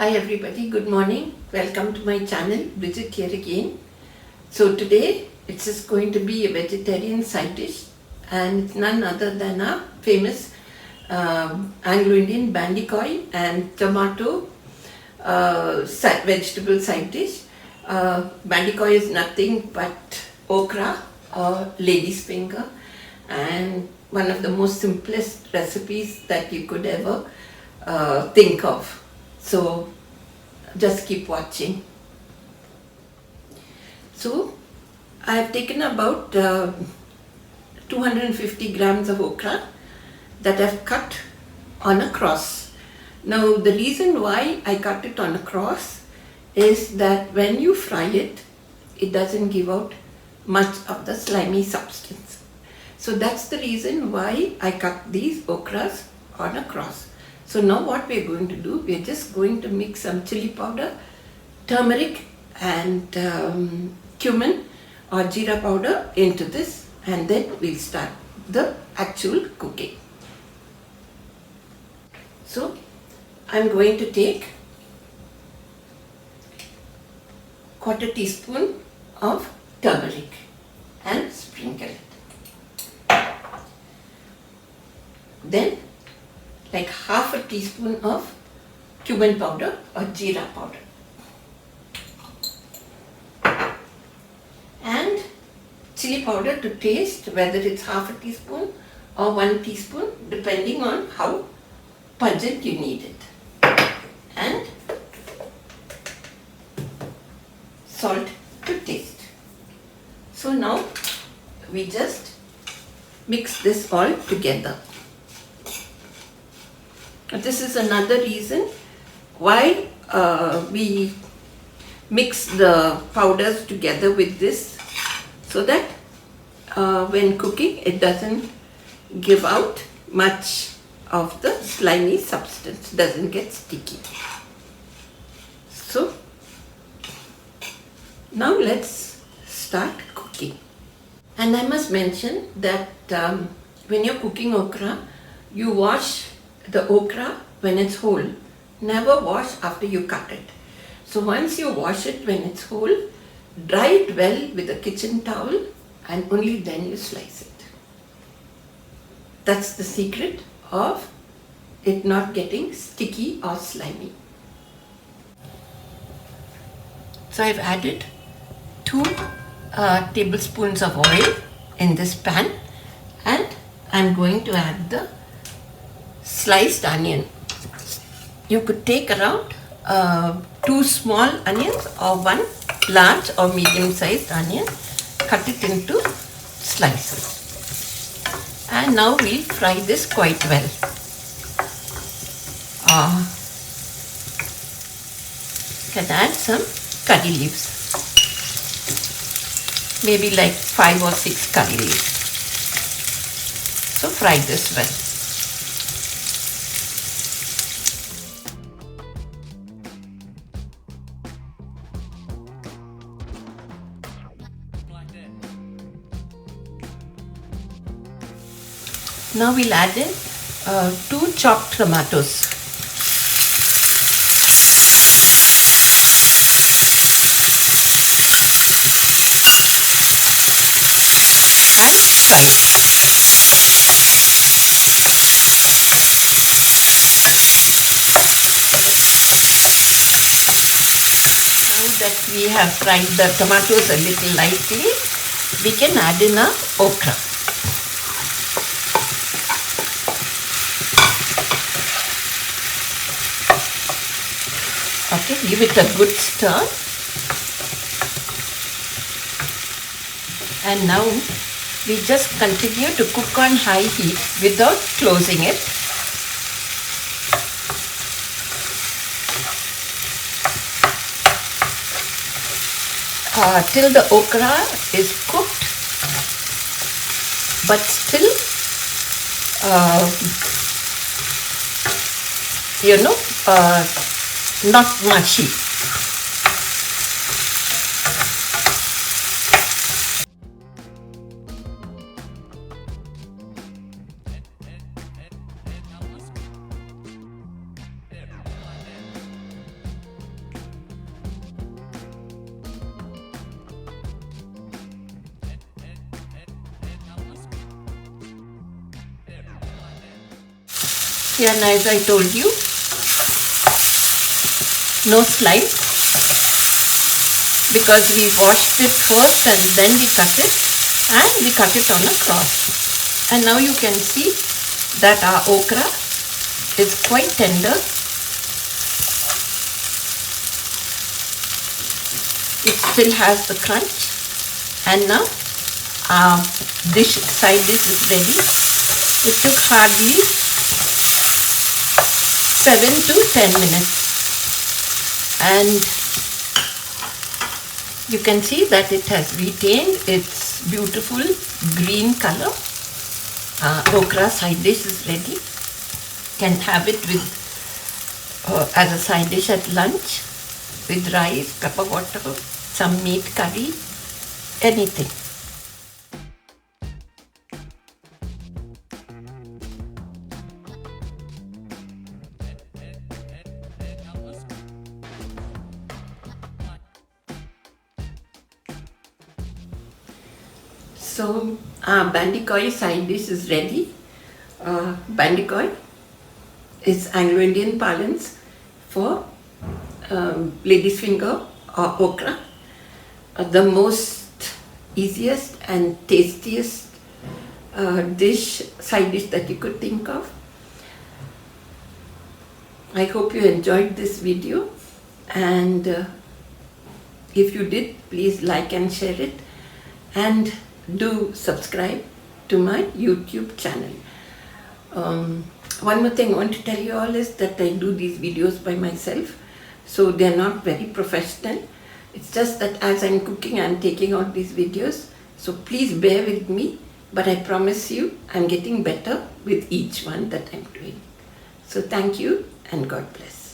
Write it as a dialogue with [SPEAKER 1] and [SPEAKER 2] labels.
[SPEAKER 1] Hi everybody, good morning. Welcome to my channel, Bridget here again. So today it's just going to be a vegetarian side dish and it's none other than a famous Anglo-Indian Bandy and tomato vegetable side dish. Bandy is nothing but okra or lady's finger, and one of the most simplest recipes that you could ever think of. So just keep watching. So I have taken about 250 grams of okra that I've cut on a cross. Now the reason why I cut it on a cross is that when you fry it, it doesn't give out much of the slimy substance. So that's the reason why I cut these okras on a cross. So now what we're going to do, we're just going to mix some chili powder, turmeric and cumin or jeera powder into this, and then we'll start the actual cooking. So I'm going to take quarter teaspoon of turmeric and sprinkle it. Then like half a teaspoon of cumin powder or jeera powder. And chili powder to taste, whether it's half a teaspoon or 1 teaspoon, depending on how pungent you need it. And salt to taste. So now we just mix this all together. This is another reason why we mix the powders together with this, so that when cooking it doesn't give out much of the slimy substance, doesn't get sticky. So now let's start cooking. And I must mention that when you're cooking okra, you wash the okra when it's whole. Never wash after you cut it. So once you wash it when it's whole, dry it well with a kitchen towel and only then you slice it. That's the secret of it not getting sticky or slimy. So I've added 2 tablespoons of oil in this pan, and I'm going to add the sliced onion. You could take around 2 small onions or 1 large or medium sized onion, cut it into slices. And now we'll fry this quite well. You can add some curry leaves, maybe like 5 or 6 curry leaves. So fry this well. Now we'll add in 2 chopped tomatoes. And fry it. Now that we have fried the tomatoes a little lightly, we can add in our okra. Okay, give it a good stir. And now we just continue to cook on high heat without closing it. Till the okra is cooked, but still, not mushy. Yeah, and as I told you, no slide, because we washed it first and then we cut it, and we cut it on a cross. And now you can see that our okra is quite tender. It still has the crunch, and now our side dish is ready. It took hardly 7 to 10 minutes, and you can see that it has retained its beautiful green color. Okra side dish is ready. Can have it with as a side dish at lunch, with rice, pepper water, some meat curry, anything. So Bandy side dish is ready. Bandy is Anglo-Indian parlance for lady's finger or okra. The most easiest and tastiest side dish that you could think of. I hope you enjoyed this video, and if you did, please like and share it, and do subscribe to my YouTube channel. One more thing I want to tell you all is that I do these videos by myself, so they're not very professional. It's just that as I'm cooking, I'm taking out these videos, so please bear with me, but I promise you I'm getting better with each one that I'm doing. So thank you, and God bless.